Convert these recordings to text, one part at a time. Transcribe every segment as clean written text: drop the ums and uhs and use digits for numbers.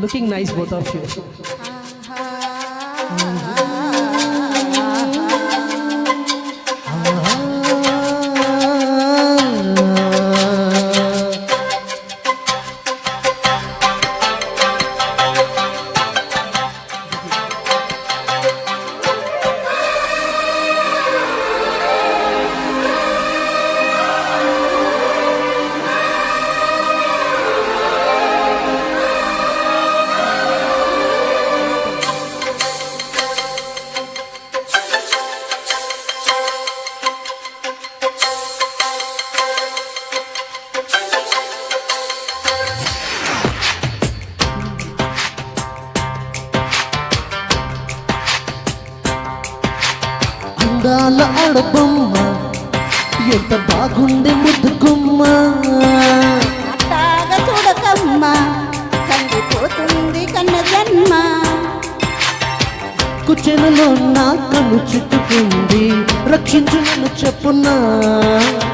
Looking nice, both of you. అందాల ఆడబొమ్మ ఎంత బాగుంది ముద్దుగుమ్మ, అట్టాగా చూడకమ్మ కందిపోతుంది కన్న జన్మ. కుచెలలో నా కన్ను చుట్టుకుంది, రక్షించు నన్ను చెప్పున్నా.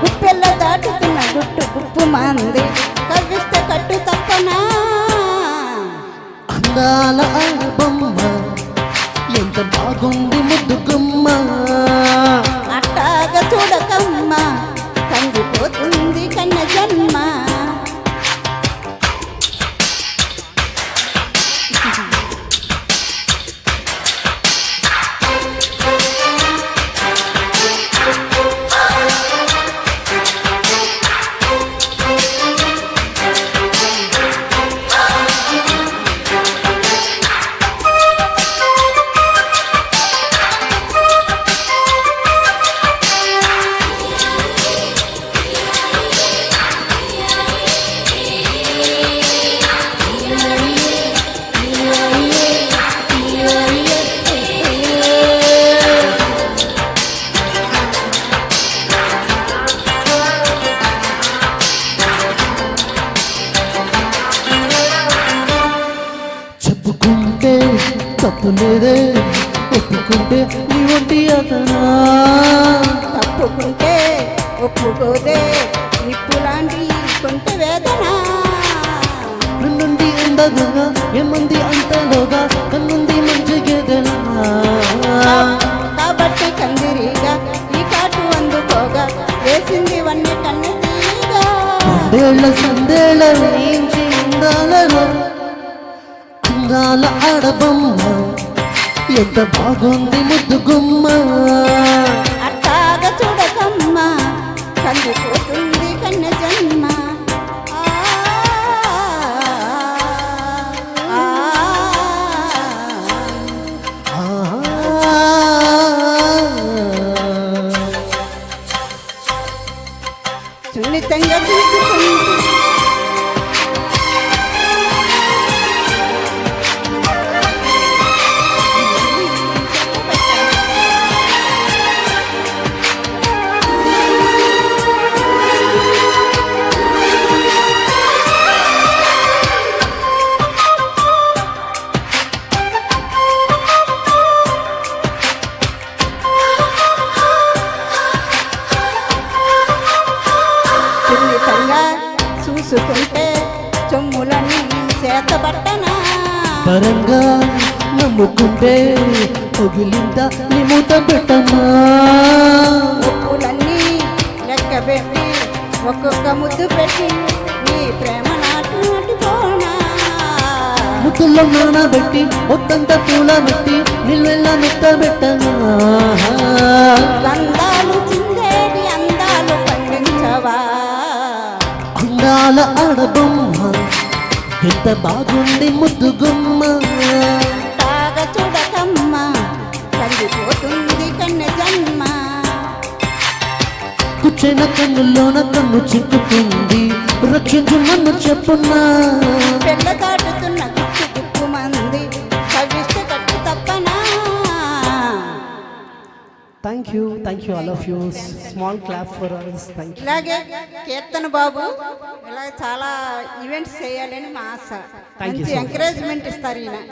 గుప్పెల్ల దాటుతున్న గుట్టు గుప్పు మంది కవ్విస్తే కట్టు తప్పనా. అందాల ఆడబొమ్మ ఎంత బాగుంది ముద్దుగుమ్మ, అట్టాగా చూడకమ్మ కందిపోతుంది కన్న జన్మ. చెప్పుకుంటే తప్పు లేదే, ఒప్పుకుంటే నీ వంటి అతనా. తప్పుకుంటే ఒప్పుకోదే నిప్పులాంటి కొంట వేదన. నుండి ఉండదుగా ఏమంది అంతలోగా కన్నుంది మంచి గెదనా. కాబట్టి కందిరిగా ఈ కాటు అందుకోగా వేసింది వన్నె కన్ను తీగా. సందేళ్ళ సందేళ్ళ వేయించి ఉండాలలో అందాల ఆడబొమ్మ ఎంత బాగుంది ముద్దుగుమ్మ, అట్టాగా చూడకమ్మ కందిపోతుంది కన్న జన్మ. సున్నితంగా తీసుకుంది చూసుకుంటే చొమ్ములని చేతబట్టనా. పరంగా నమ్ముకుంటే పొగిలింత నిముత పెట్టమా. ఒప్పులన్నీ లెక్క పెట్టి ఒక్కొక్క ముద్దు పెట్టి నీ ప్రేమ నాటు నాటుకోనా. ముద్దుల్లో నానబెట్టి ఒత్తంత పూల పెట్టి నిల్వెల్ల మెత్త పెట్టమా. గంధాలు చిందేటి అందాలు పండించవా. అందాల ఆడబొమ్మ ఎంత బాగుంది ముద్దుగుమ్మ, తాగా చూడకమ్మ కందిపోతుంది కన్న జన్మ. కుచ్చిన కన్నుల్లోన కన్ను చిక్కుకుంది, రక్షించు నన్ను చెప్పున్నా. పెళ్ళ దాటుతున్న గుప్పు గుప్పు మంది కవిస్తే కట్టు తప్పనా. Thank you all of you. Small clap for us. Thank you. ఇలాగే కీర్తన బాబు ఇలా చాలా ఈవెంట్స్ చేయాలని మా ఆశ. మంచి ఎంకరేజ్మెంట్ ఇస్తారు ఈయన.